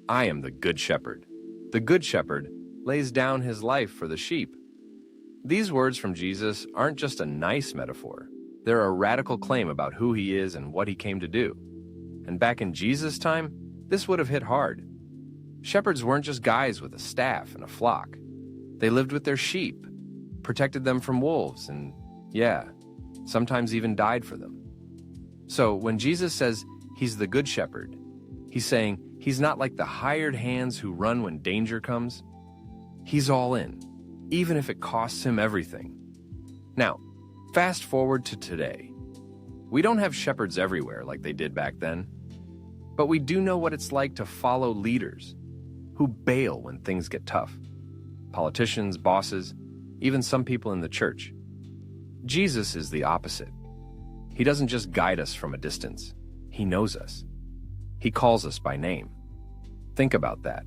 I am the good shepherd. The good shepherd lays down his life for the sheep. These words from Jesus aren't just a nice metaphor. They're a radical claim about who he is and what he came to do. And back in Jesus' time, this would have hit hard. Shepherds weren't just guys with a staff and a flock. They lived with their sheep, protected them from wolves, and sometimes even died for them. So when Jesus says he's the good shepherd, he's saying he's not like the hired hands who run when danger comes. He's all in, even if it costs him everything. Now, fast forward to today. We don't have shepherds everywhere like they did back then, but we do know what it's like to follow leaders who bail when things get tough. Politicians, bosses, even some people in the church. Jesus is the opposite. He doesn't just guide us from a distance. He knows us. He calls us by name. Think about that.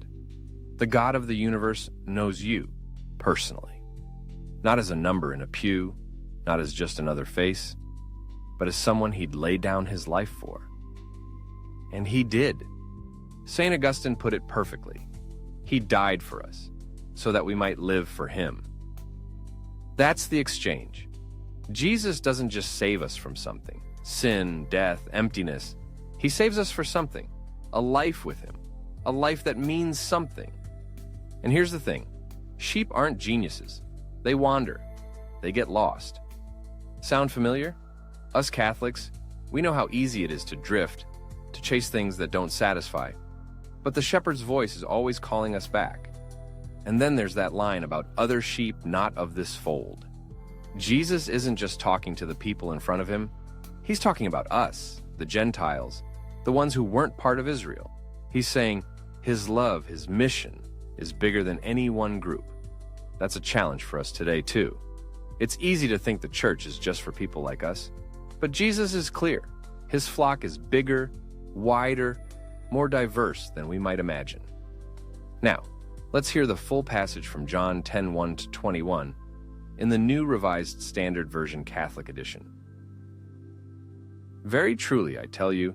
The God of the universe knows you personally. Not as a number in a pew, not as just another face, but as someone he'd lay down his life for. And he did. St. Augustine put it perfectly. He died for us, so that we might live for him. That's the exchange. Jesus doesn't just save us from something, sin, death, emptiness. He saves us for something, a life with him, a life that means something. And here's the thing, sheep aren't geniuses. They wander. They get lost. Sound familiar? Us Catholics, we know how easy it is to drift, to chase things that don't satisfy. But the shepherd's voice is always calling us back. And then there's that line about other sheep not of this fold. Jesus isn't just talking to the people in front of him. He's talking about us, the Gentiles, the ones who weren't part of Israel. He's saying his love, his mission, is bigger than any one group. That's a challenge for us today, too. It's easy to think the church is just for people like us. But Jesus is clear. His flock is bigger, wider, more diverse than we might imagine. Now, let's hear the full passage from John 10:1-21 in the New Revised Standard Version Catholic Edition. Very truly, I tell you,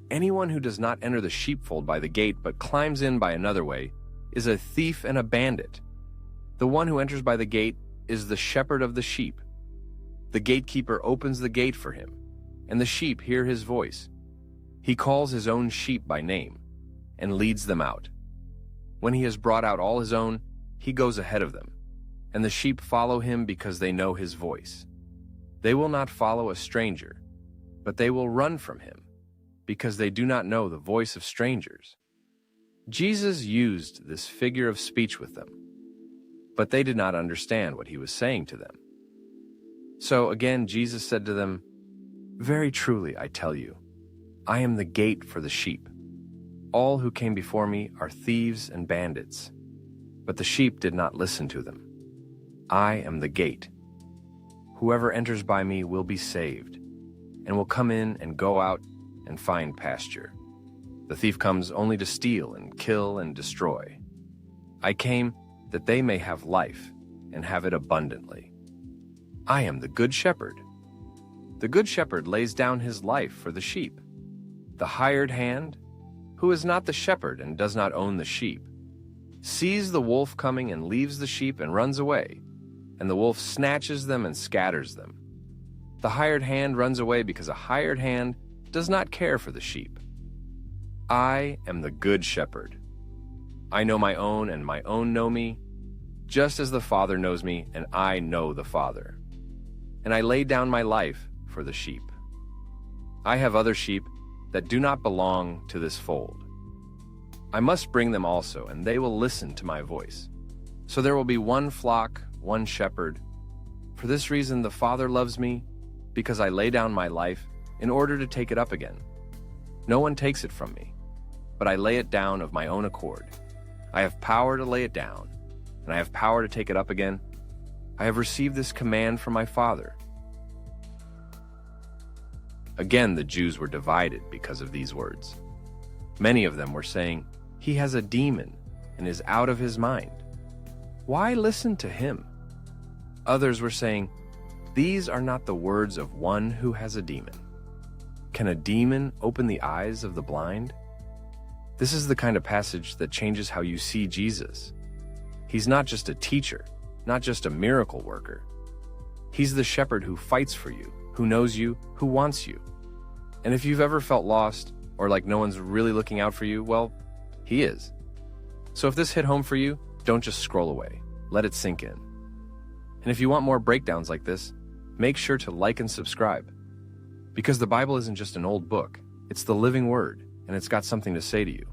anyone who does not enter the sheepfold by the gate but climbs in by another way is a thief and a bandit. The one who enters by the gate is the shepherd of the sheep. The gatekeeper opens the gate for him, and the sheep hear his voice. He calls his own sheep by name and leads them out. When he has brought out all his own, he goes ahead of them, and the sheep follow him because they know his voice. They will not follow a stranger, but they will run from him because they do not know the voice of strangers. Jesus used this figure of speech with them, but they did not understand what he was saying to them. So again, Jesus said to them, "Very truly, I tell you, I am the gate for the sheep. All who came before me are thieves and bandits, but the sheep did not listen to them. I am the gate. Whoever enters by me will be saved, and will come in and go out and find pasture. The thief comes only to steal and kill and destroy. I came that they may have life and have it abundantly. I am the good shepherd. The good shepherd lays down his life for the sheep. The hired hand, who is not the shepherd and does not own the sheep, sees the wolf coming and leaves the sheep and runs away, and the wolf snatches them and scatters them. The hired hand runs away because a hired hand does not care for the sheep. I am the good shepherd. I know my own, and my own know me, just as the Father knows me, and I know the Father. And I lay down my life for the sheep. I have other sheep that do not belong to this fold. I must bring them also, and they will listen to my voice. So there will be one flock, one shepherd. For this reason the Father loves me, because I lay down my life in order to take it up again. No one takes it from me, but I lay it down of my own accord. I have power to lay it down, and I have power to take it up again. I have received this command from my Father." Again, the Jews were divided because of these words. Many of them were saying, "He has a demon and is out of his mind. Why listen to him?" Others were saying, "These are not the words of one who has a demon. Can a demon open the eyes of the blind?" This is the kind of passage that changes how you see Jesus. He's not just a teacher, not just a miracle worker. He's the shepherd who fights for you, who knows you, who wants you. And if you've ever felt lost, or like no one's really looking out for you, well, he is. So if this hit home for you, don't just scroll away. Let it sink in. And if you want more breakdowns like this, make sure to like and subscribe. Because the Bible isn't just an old book, it's the living word, and it's got something to say to you.